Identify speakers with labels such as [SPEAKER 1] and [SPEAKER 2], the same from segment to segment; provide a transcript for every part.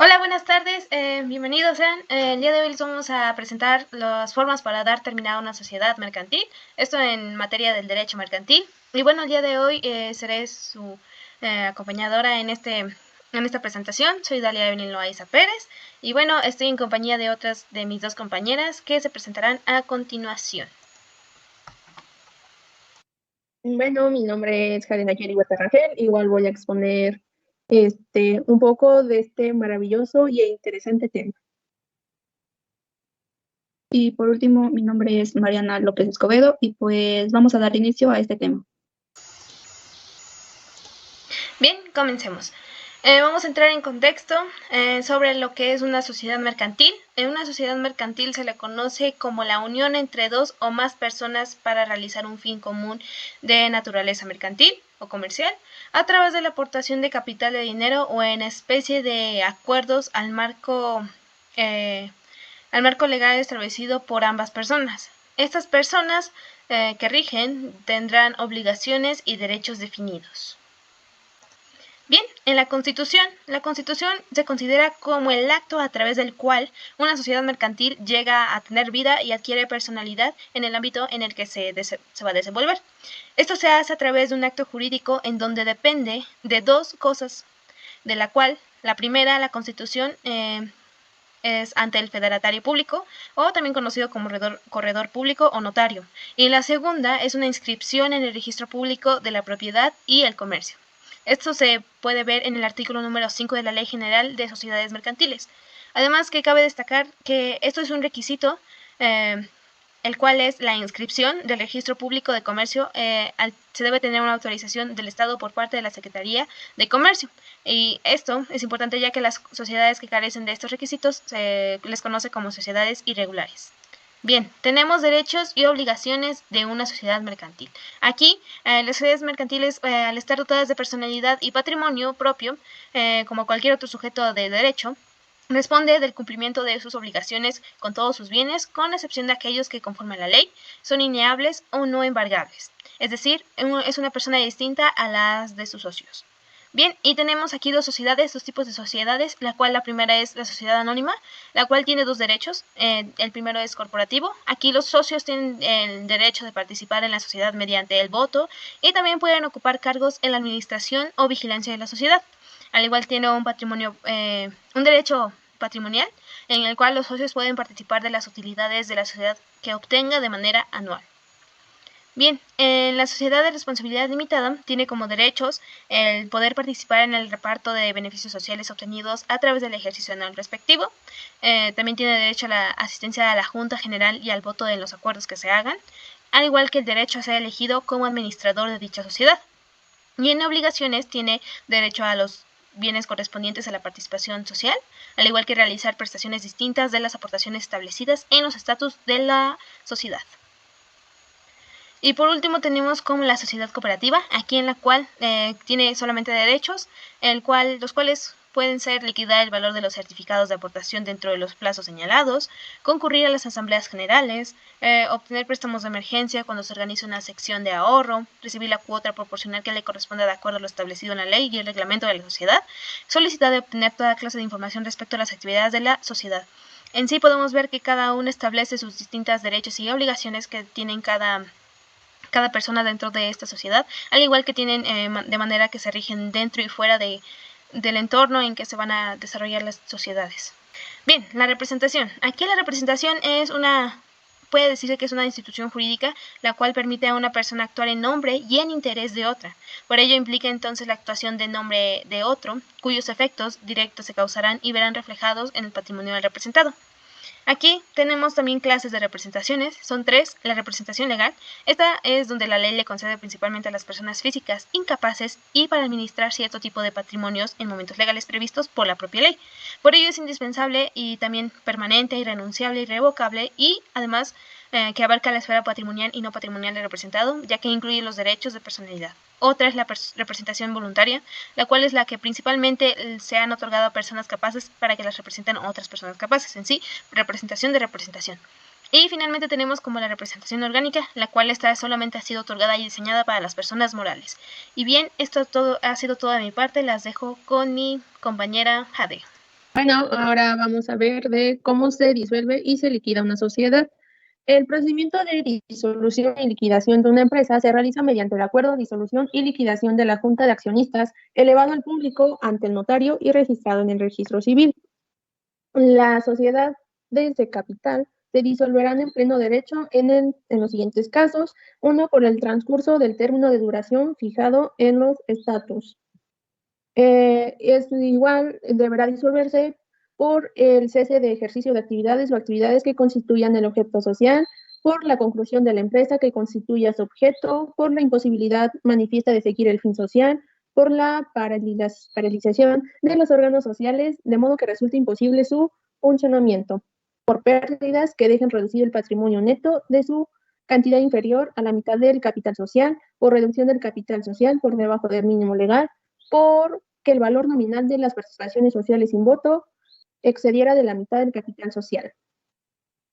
[SPEAKER 1] Hola, buenas tardes, bienvenidos sean. El día de hoy les vamos a presentar las formas para dar terminada una sociedad mercantil, esto en materia del derecho mercantil. Y bueno, el día de hoy seré su acompañadora en esta presentación. Soy Dalia Evelyn Loaiza Pérez y bueno, estoy en compañía de otras de mis dos compañeras que se presentarán a continuación.
[SPEAKER 2] Bueno, mi nombre es Karen Ayeri Rangel. Igual voy a exponer un poco de este maravilloso y interesante tema. Y por último, mi nombre es Mariana López Escobedo y pues vamos a dar inicio a este tema.
[SPEAKER 1] Bien, comencemos. Vamos a entrar en contexto sobre lo que es una sociedad mercantil. En una sociedad mercantil se le conoce como la unión entre dos o más personas para realizar un fin común de naturaleza mercantil o comercial a través de la aportación de capital de dinero o en especie de acuerdos al marco legal establecido por ambas personas. Estas personas que rigen tendrán obligaciones y derechos definidos. Bien, en la Constitución se considera como el acto a través del cual una sociedad mercantil llega a tener vida y adquiere personalidad en el ámbito en el que se va a desenvolver. Esto se hace a través de un acto jurídico en donde depende de dos cosas, de la cual la primera, la Constitución, es ante el federatario público, o también conocido como corredor público o notario. Y la segunda es una inscripción en el registro público de la propiedad y el comercio. Esto se puede ver en el artículo número 5 de la Ley General de Sociedades Mercantiles. Además que cabe destacar que esto es un requisito, el cual es la inscripción del registro público de comercio. Se debe tener una autorización del Estado por parte de la Secretaría de Comercio. Y esto es importante ya que las sociedades que carecen de estos requisitos se les conoce como sociedades irregulares. Bien, tenemos derechos y obligaciones de una sociedad mercantil. Aquí, las sociedades mercantiles, al estar dotadas de personalidad y patrimonio propio, como cualquier otro sujeto de derecho, responde del cumplimiento de sus obligaciones con todos sus bienes, con excepción de aquellos que, conforme a la ley, son ineables o no embargables. Es decir, es una persona distinta a las de sus socios. Bien, y tenemos aquí dos tipos de sociedades, la primera es la sociedad anónima, la cual tiene dos derechos. El primero es corporativo. Aquí los socios tienen el derecho de participar en la sociedad mediante el voto y también pueden ocupar cargos en la administración o vigilancia de la sociedad. Al igual tiene un derecho patrimonial en el cual los socios pueden participar de las utilidades de la sociedad que obtenga de manera anual. Bien, la sociedad de responsabilidad limitada tiene como derechos el poder participar en el reparto de beneficios sociales obtenidos a través del ejercicio anual respectivo. También tiene derecho a la asistencia a la Junta General y al voto en los acuerdos que se hagan, al igual que el derecho a ser elegido como administrador de dicha sociedad. Y en obligaciones tiene derecho a los bienes correspondientes a la participación social, al igual que realizar prestaciones distintas de las aportaciones establecidas en los estatutos de la sociedad. Y por último tenemos como la sociedad cooperativa, aquí en la cual tiene solamente derechos, los cuales pueden ser liquidar el valor de los certificados de aportación dentro de los plazos señalados, concurrir a las asambleas generales, obtener préstamos de emergencia cuando se organiza una sección de ahorro, recibir la cuota proporcional que le corresponda de acuerdo a lo establecido en la ley y el reglamento de la sociedad, solicitar de obtener toda clase de información respecto a las actividades de la sociedad. En sí podemos ver que cada uno establece sus distintos derechos y obligaciones que tienen cada persona dentro de esta sociedad, al igual que tienen de manera que se rigen dentro y fuera del entorno en que se van a desarrollar las sociedades. Bien, la representación. Aquí la representación puede decirse que es una institución jurídica la cual permite a una persona actuar en nombre y en interés de otra. Por ello implica entonces la actuación de nombre de otro, cuyos efectos directos se causarán y verán reflejados en el patrimonio del representado. Aquí tenemos también clases de representaciones, son tres. La representación legal, esta es donde la ley le concede principalmente a las personas físicas incapaces y para administrar cierto tipo de patrimonios en momentos legales previstos por la propia ley. Por ello es indispensable y también permanente, irrenunciable, irrevocable y además que abarca la esfera patrimonial y no patrimonial del representado, ya que incluye los derechos de personalidad. Otra es la representación voluntaria, la cual es la que principalmente se han otorgado a personas capaces para que las representen a otras personas capaces. En sí, representación de representación. Y finalmente tenemos como la representación orgánica, la cual solamente ha sido otorgada y diseñada para las personas morales. Y bien, esto ha sido todo de mi parte, las dejo con mi compañera Jade.
[SPEAKER 2] Bueno, ahora vamos a ver de cómo se disuelve y se liquida una sociedad. El procedimiento de disolución y liquidación de una empresa se realiza mediante el acuerdo, disolución y liquidación de la Junta de Accionistas, elevado al público ante el notario y registrado en el registro civil. Las sociedades de capital se disolverán en pleno derecho en los siguientes casos. Uno, por el transcurso del término de duración fijado en los estatus. Es igual, deberá disolverse por el cese de ejercicio de actividades o actividades que constituyan el objeto social, por la conclusión de la empresa que constituya su objeto, por la imposibilidad manifiesta de seguir el fin social, por la paralización de los órganos sociales, de modo que resulte imposible su funcionamiento, por pérdidas que dejen reducir el patrimonio neto de su cantidad inferior a la mitad del capital social, por reducción del capital social por debajo del mínimo legal, por que el valor nominal de las participaciones sociales sin voto excediera de la mitad del capital social.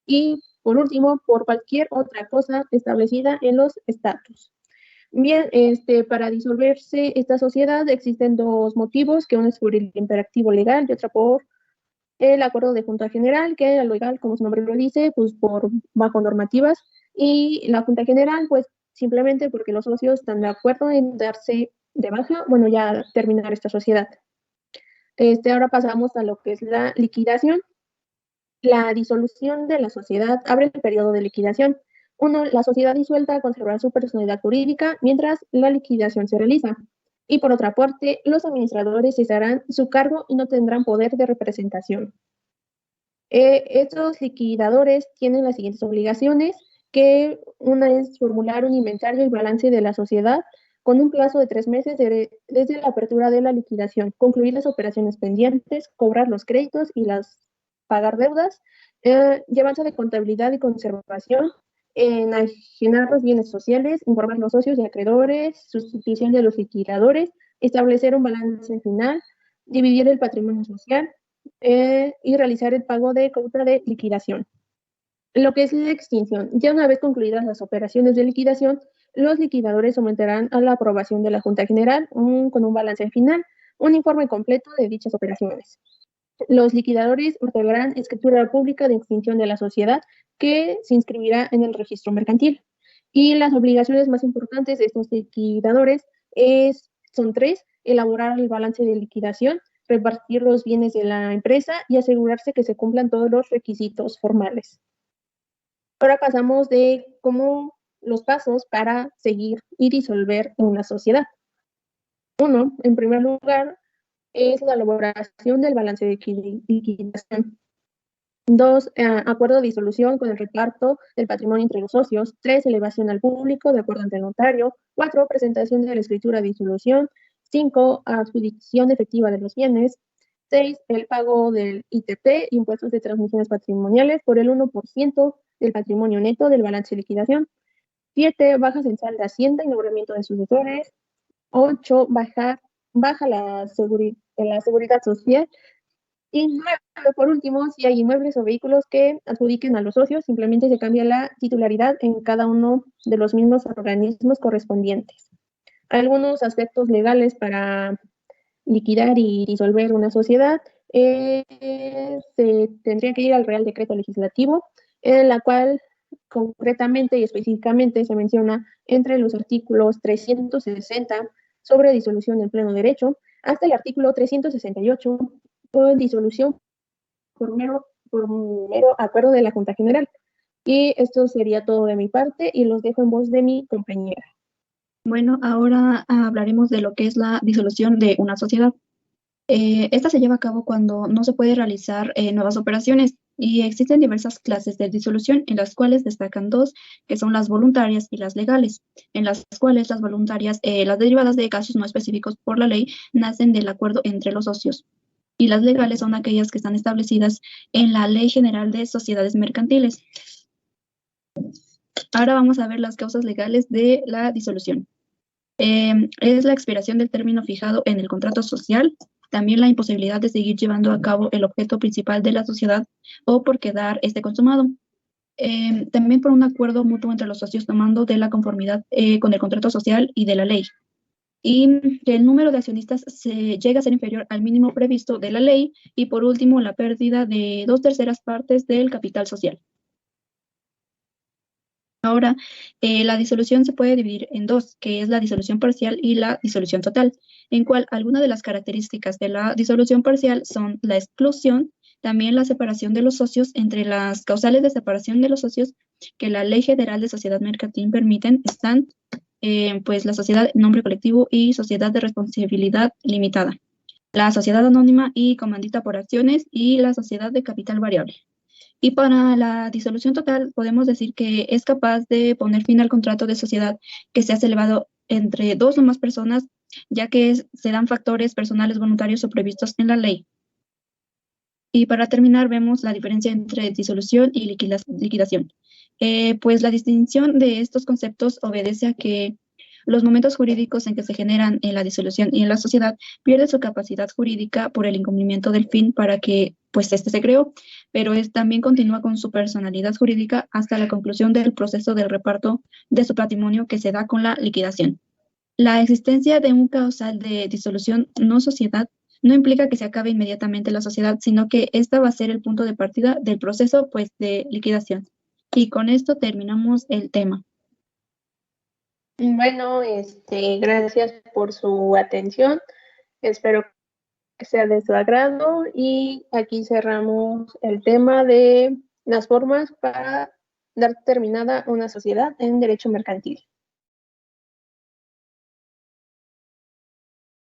[SPEAKER 2] Y por último, por cualquier otra cosa establecida en los estatus. Bien, para disolverse esta sociedad existen dos motivos, que uno es por el imperativo legal y otra por el acuerdo de Junta General, que lo legal, como su nombre lo dice, pues por bajo normativas, y la Junta General, pues simplemente porque los socios están de acuerdo en darse de baja, bueno, ya terminar esta sociedad. Ahora pasamos a lo que es la liquidación. La disolución de la sociedad abre el periodo de liquidación. Uno, la sociedad disuelta conservará su personalidad jurídica mientras la liquidación se realiza. Y por otra parte, los administradores cesarán su cargo y no tendrán poder de representación. Estos liquidadores tienen las siguientes obligaciones, que una es formular un inventario y balance de la sociedad con un plazo de 3 meses desde la apertura de la liquidación, concluir las operaciones pendientes, cobrar los créditos y pagar deudas, llevarse de contabilidad y conservación, enajenar los bienes sociales, informar a los socios y acreedores, sustitución de los liquidadores, establecer un balance final, dividir el patrimonio social, y realizar el pago de cuota de liquidación. Lo que es la extinción, ya una vez concluidas las operaciones de liquidación, los liquidadores someterán a la aprobación de la Junta General con un balance final, un informe completo de dichas operaciones. Los liquidadores otorgarán escritura pública de extinción de la sociedad que se inscribirá en el registro mercantil. Y las obligaciones más importantes de estos liquidadores son 3: elaborar el balance de liquidación, repartir los bienes de la empresa y asegurarse que se cumplan todos los requisitos formales. Ahora pasamos de cómo los pasos para seguir y disolver una sociedad. Uno, en primer lugar, es la elaboración del balance de liquidación. 2, acuerdo de disolución con el reparto del patrimonio entre los socios. 3, elevación al público de acuerdo ante el notario. 4, presentación de la escritura de disolución. 5, adjudicación efectiva de los bienes. 6, el pago del ITP, impuestos de transmisiones patrimoniales, por el 1% del patrimonio neto del balance de liquidación. 7, baja censal de Hacienda y nombramiento de sucesores. 8, baja la seguridad social. Y 9, por último, si hay inmuebles o vehículos que adjudiquen a los socios, simplemente se cambia la titularidad en cada uno de los mismos organismos correspondientes. Algunos aspectos legales para liquidar y disolver una sociedad, se tendría que ir al Real Decreto Legislativo, en la cual concretamente y específicamente se menciona entre los artículos 360 sobre disolución en pleno derecho, hasta el artículo 368 por disolución por mero acuerdo de la Junta General. Y esto sería todo de mi parte y los dejo en voz de mi compañera.
[SPEAKER 3] Bueno, ahora hablaremos de lo que es la disolución de una sociedad. Esta se lleva a cabo cuando no se puede realizar nuevas operaciones y existen diversas clases de disolución, en las cuales destacan 2, que son las voluntarias y las legales, en las cuales las voluntarias, las derivadas de casos no específicos por la ley, nacen del acuerdo entre los socios. Y las legales son aquellas que están establecidas en la Ley General de Sociedades Mercantiles. Ahora vamos a ver las causas legales de la disolución. Es la expiración del término fijado en el contrato social, también la imposibilidad de seguir llevando a cabo el objeto principal de la sociedad o por quedar consumado. También por un acuerdo mutuo entre los socios tomando de la conformidad con el contrato social y de la ley. y que el número de accionistas se llega a ser inferior al mínimo previsto de la ley, y por último, la pérdida de 2/3 partes del capital social. Ahora, la disolución se puede dividir en dos, que es la disolución parcial y la disolución total, en cual algunas de las características de la disolución parcial son la exclusión, también la separación de los socios. Entre las causales de separación de los socios que la Ley General de Sociedad Mercantil permiten están pues la sociedad en nombre colectivo y sociedad de responsabilidad limitada, la sociedad anónima y comandita por acciones, y la sociedad de capital variable. Y para la disolución total, podemos decir que es capaz de poner fin al contrato de sociedad que se ha celebrado entre dos o más personas, ya que se dan factores personales voluntarios o previstos en la ley. Y para terminar, vemos la diferencia entre disolución y liquidación. Pues la distinción de estos conceptos obedece a que los momentos jurídicos en que se generan en la disolución y en la sociedad pierden su capacidad jurídica por el incumplimiento del fin para que pues este se creó, pero también continúa con su personalidad jurídica hasta la conclusión del proceso del reparto de su patrimonio que se da con la liquidación. La existencia de un causal de disolución no sociedad no implica que se acabe inmediatamente la sociedad, sino que esta va a ser el punto de partida del proceso pues de liquidación. Y con esto terminamos el tema.
[SPEAKER 2] Bueno, gracias por su atención. Espero que sea de su agrado y aquí cerramos el tema de las formas para dar terminada una sociedad en derecho mercantil.